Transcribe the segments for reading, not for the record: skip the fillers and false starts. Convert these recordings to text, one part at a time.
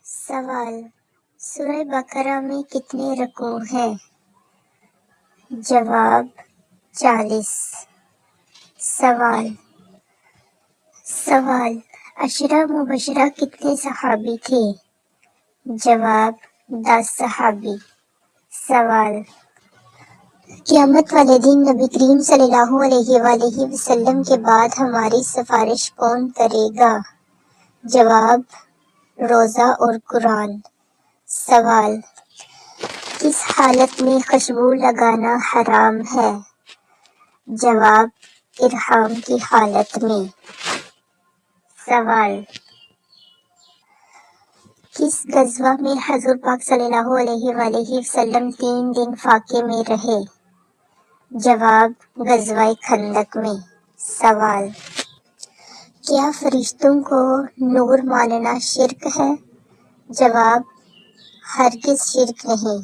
سوال: سورہ بقرہ میں کتنے رکوع ہیں؟ جواب: 40۔ سوال: عشرہ مبشرہ کتنے صحابی تھے؟ جواب: 10 صحابی۔ سوال: قیامت والے دن نبی کریم صلی اللہ علیہ وآلہ وسلم کے بعد ہماری سفارش کون کرے گا؟ جواب: روزہ اور قرآن۔ سوال: کس حالت میں خوشبو لگانا حرام ہے؟ جواب: احرام کی حالت میں۔ سوال: کس غزوہ میں حضور پاک صلی اللہ علیہ وآلہ وسلم 3 دن فاقے میں رہے؟ جواب: غزوہ خندق میں۔ سوال: کیا فرشتوں کو نور ماننا شرک ہے؟ جواب: ہرگز شرک نہیں۔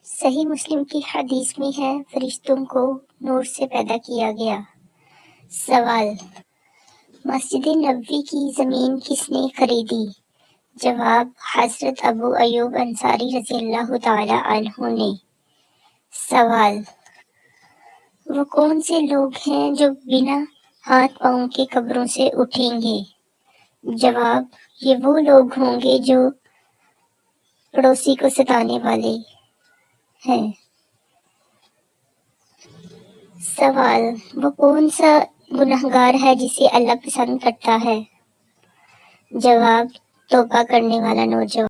صحیح مسلم کی حدیث میں ہے، فرشتوں کو نور سے پیدا کیا گیا۔ سوال: مسجد نبوی کی زمین کس نے خریدی؟ جواب: حضرت ابو ایوب انصاری رضی اللہ تعالی عنہ نے۔ سوال: وہ کون سے لوگ ہیں جو بنا ہاتھ پاؤں کے قبروں سے اٹھیں گے؟ جواب: یہ وہ لوگ ہوں گے جو پڑوسی کو ستانے والے ہیں۔ سوال: وہ کون سا گنہگار ہے جسے اللہ پسند کرتا ہے؟ جواب: توبہ کرنے والا نوجوان۔